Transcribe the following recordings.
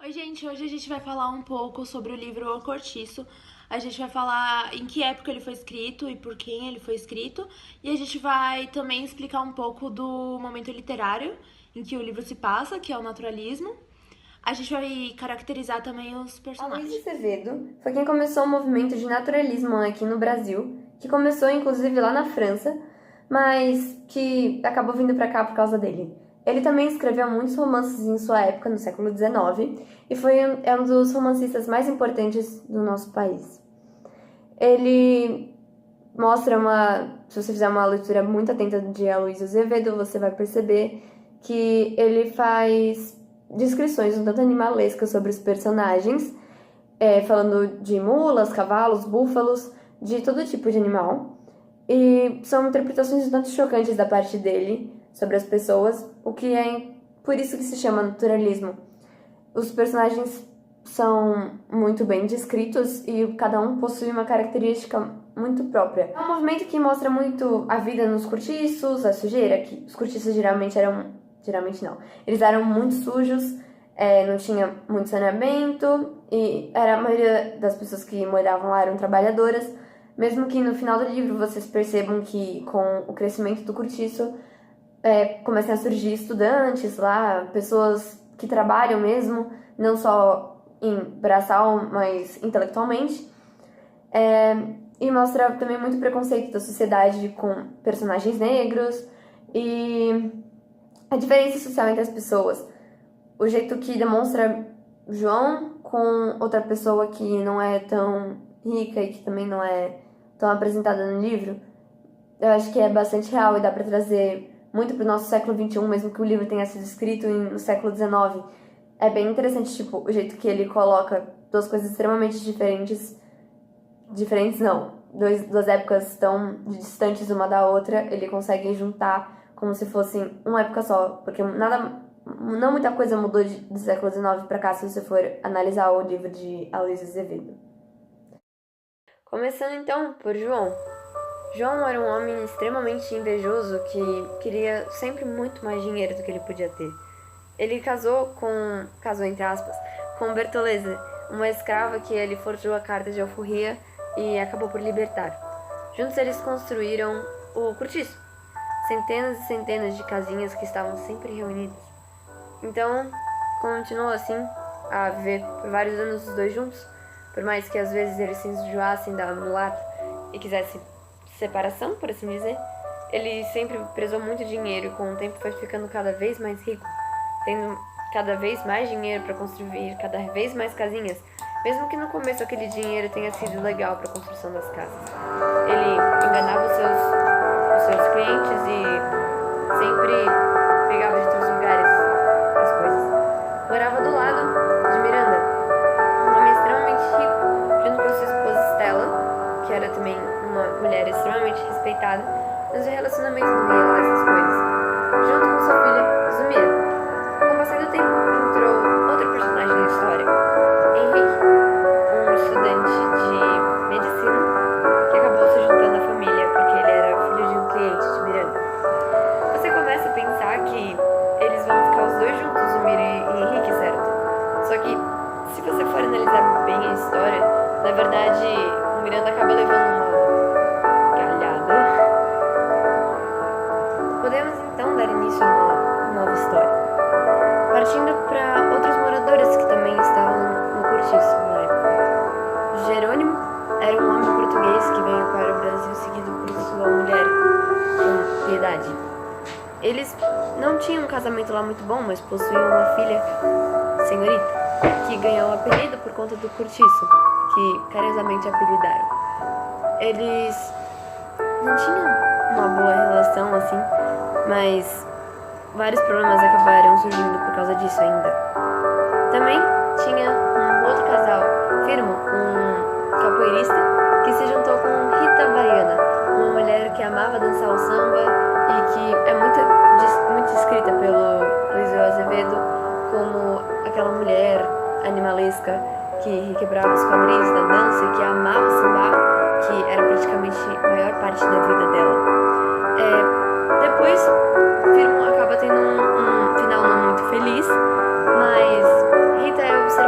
Oi, gente, hoje a gente vai falar um pouco sobre o livro O Cortiço. A gente vai falar em que época ele foi escrito e por quem ele foi escrito. E a gente vai também explicar um pouco do momento literário em que o livro se passa, que é o naturalismo. A gente vai caracterizar também os Aloysio personagens. Azevedo foi quem começou o movimento de naturalismo aqui no Brasil, que começou inclusive lá na França, mas que acabou vindo para cá por causa dele. Ele também escreveu muitos romances em sua época, no século XIX, e é um dos romancistas mais importantes do nosso país. Ele mostra se você fizer uma leitura muito atenta de Aloysio Azevedo, você vai perceber que ele faz descrições um tanto animalescas sobre os personagens, falando de mulas, cavalos, búfalos, de todo tipo de animal. E são interpretações um tanto chocantes da parte dele sobre as pessoas, o que é por isso que se chama naturalismo. Os personagens são muito bem descritos e cada um possui uma característica muito própria. É um movimento que mostra muito a vida nos cortiços, a sujeira, que os cortiços geralmente não, eles eram muito sujos, não tinha muito saneamento e a maioria das pessoas que moravam lá eram trabalhadoras, mesmo que no final do livro vocês percebam que com o crescimento do cortiço comecem a surgir estudantes lá, pessoas que trabalham mesmo, não só em braçal, mas intelectualmente. E mostra também muito preconceito da sociedade com personagens negros e a diferença social entre as pessoas. O jeito que demonstra João com outra pessoa que não é tão rica e que também não é tão apresentada no livro, eu acho que é bastante real e dá para trazer muito pro nosso século XXI, mesmo que o livro tenha sido escrito no século XIX. É bem interessante, tipo, o jeito que ele coloca duas coisas extremamente diferentes não, duas épocas tão distantes uma da outra, ele consegue juntar como se fossem uma época só, porque não muita coisa mudou do século XIX para cá, se você for analisar o livro de Aloysio Azevedo. Começando então por João. João era um homem extremamente invejoso que queria sempre muito mais dinheiro do que ele podia ter. Ele casou entre aspas, com Bertoleza, uma escrava que ele forjou a carta de alforria e acabou por libertar. Juntos eles construíram o cortiço, centenas e centenas de casinhas que estavam sempre reunidas. Então, continuou assim a viver por vários anos os dois juntos, por mais que às vezes eles se enjoassem da mulata e quisessem separação, por assim dizer. Ele sempre prezou muito dinheiro e com o tempo foi ficando cada vez mais rico, tendo cada vez mais dinheiro para construir cada vez mais casinhas, mesmo que no começo aquele dinheiro tenha sido legal para a construção das casas. Ele enganava os seus clientes e sempre pegava de outros lugares as coisas. Morava do lado de Miranda, um homem extremamente rico, junto com sua esposa Stella, que era também uma mulher extremamente respeitada, mas o relacionamento não ia lá essas coisas, junto com sua filha Zumira. Com o passar do tempo, entrou outro personagem na história, Henrique, um estudante de medicina que acabou se juntando à família porque ele era filho de um cliente de Miranda. Você começa a pensar que eles vão ficar os dois juntos, Zumira e Henrique, certo? Só que, se você for analisar bem a história, na verdade, o Miranda acaba levando uma galhada. Podemos então dar início a uma nova história. Partindo para outros moradores que também estavam no cortiço na época. Jerônimo era um homem português que veio para o Brasil seguido por sua mulher, com Piedade. Eles não tinham um casamento lá muito bom, mas possuíam uma filha, senhorita, que ganhou o apelido por conta do cortiço, que carinhosamente apelidaram. Eles não tinham uma boa relação assim, mas vários problemas acabaram surgindo por causa disso ainda. Também tinha um outro casal, Firmo, um capoeirista, que se juntou com Rita Baiana, uma mulher que amava dançar o samba e que é muito descrita pelo Aloysio Azevedo como aquela mulher animalesca que quebrava os quadris da dança e que amava sambar, que era praticamente a maior parte da vida dela. Depois, Firmo acaba tendo um final não muito feliz, mas Rita é obcecada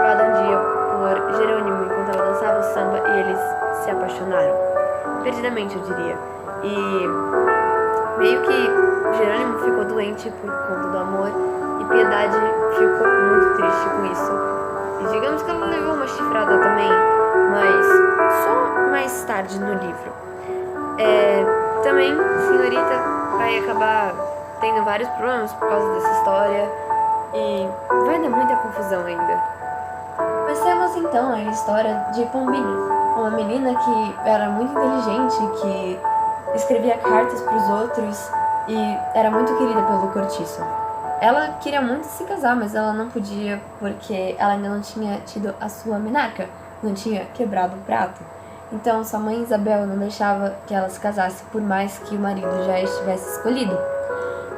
repentinamente, eu diria. E meio que Jerônimo ficou doente por conta do amor e Piedade ficou muito triste com isso. E digamos que ela levou uma chifrada também, mas só mais tarde no livro. Também, Senhorita vai acabar tendo vários problemas por causa dessa história e vai dar muita confusão ainda. Mas temos então a história de Pombinha, uma menina que era muito inteligente, que escrevia cartas para os outros e era muito querida pelo cortiço. Ela queria muito se casar, mas ela não podia porque ela ainda não tinha tido a sua menarca, não tinha quebrado o prato. Então sua mãe Isabel não deixava que ela se casasse por mais que o marido já estivesse escolhido.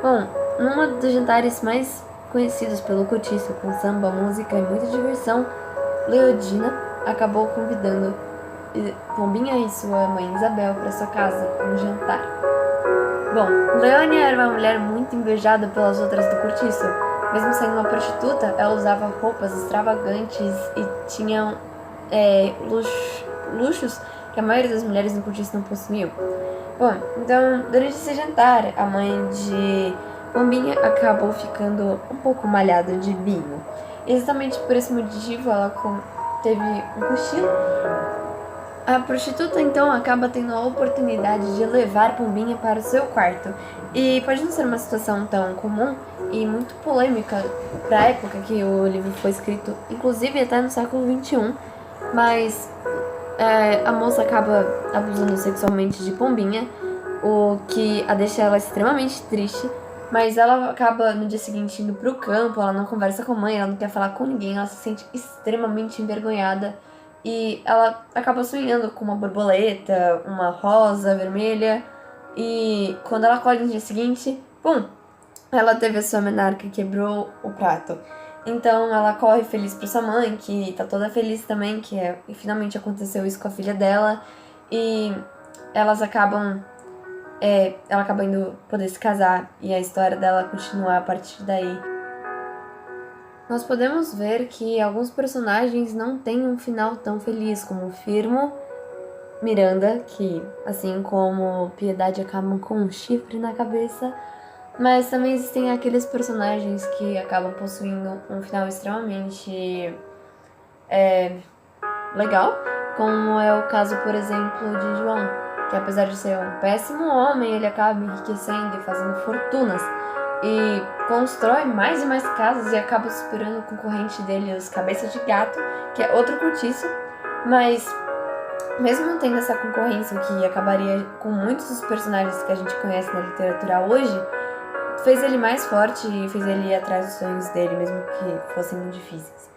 Bom, num dos jantares mais conhecidos pelo cortiço, com samba, música e muita diversão, Leodina acabou convidando Pombinha e sua mãe Isabel para sua casa para um jantar. Bom, Leônia era uma mulher muito invejada pelas outras do cortiço. Mesmo sendo uma prostituta, ela usava roupas extravagantes e tinha luxos que a maioria das mulheres no cortiço não possuíam. Bom, então, durante esse jantar, a mãe de Pombinha acabou ficando um pouco malhada de vinho. Exatamente por esse motivo, ela teve um cochilo. A prostituta, então, acaba tendo a oportunidade de levar Pombinha para o seu quarto. E pode não ser uma situação tão comum e muito polêmica para a época que o livro foi escrito, inclusive até no século XXI, mas a moça acaba abusando sexualmente de Pombinha, o que a deixa ela extremamente triste, mas ela acaba no dia seguinte indo pro campo, ela não conversa com a mãe, ela não quer falar com ninguém, ela se sente extremamente envergonhada e ela acaba sonhando com uma borboleta, uma rosa vermelha e quando ela acorda no dia seguinte, pum, ela teve a sua menarca e quebrou o prato. Então ela corre feliz pra sua mãe, que tá toda feliz também, que finalmente aconteceu isso com a filha dela. E elas acabam. Ela acaba indo poder se casar e a história dela continuar a partir daí. Nós podemos ver que alguns personagens não têm um final tão feliz, como Firmo, Miranda, que assim como Piedade acabam com um chifre na cabeça. Mas também existem aqueles personagens que acabam possuindo um final extremamente legal, como é o caso, por exemplo, de João, que apesar de ser um péssimo homem, ele acaba enriquecendo e fazendo fortunas e constrói mais e mais casas e acaba superando o concorrente dele, os Cabeça de Gato, que é outro cortiço, mas mesmo tendo essa concorrência que acabaria com muitos dos personagens que a gente conhece na literatura hoje, fez ele mais forte e fez ele ir atrás dos sonhos dele, mesmo que fossem muito difíceis.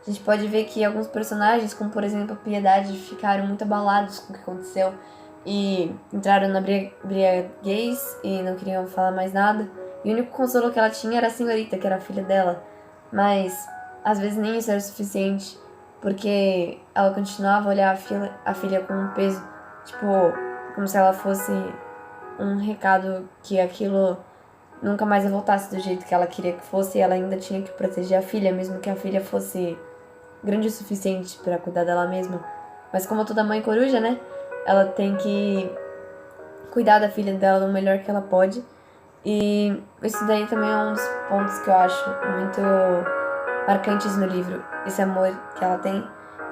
A gente pode ver que alguns personagens, como por exemplo a Piedade, ficaram muito abalados com o que aconteceu e entraram na briaguez e não queriam falar mais nada. E o único consolo que ela tinha era a Senhorita, que era a filha dela. Mas às vezes nem isso era o suficiente, porque ela continuava a olhar a filha com um peso, tipo, como se ela fosse um recado que aquilo nunca mais voltasse do jeito que ela queria que fosse, e ela ainda tinha que proteger a filha, mesmo que a filha fosse grande o suficiente para cuidar dela mesma. Mas como toda mãe coruja, né? Ela tem que cuidar da filha dela do melhor que ela pode. E isso daí também é um dos pontos que eu acho muito marcantes no livro, esse amor que ela tem.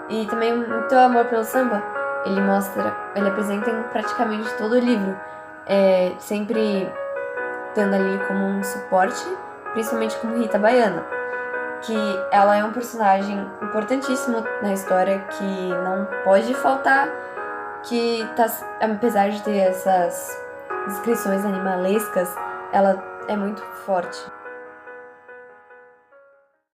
E também muito amor pelo samba. Ele apresenta em praticamente todo o livro, sempre tendo ali como um suporte, principalmente como Rita Baiana, que ela é um personagem importantíssimo na história, que não pode faltar, que apesar de ter essas descrições animalescas, ela é muito forte.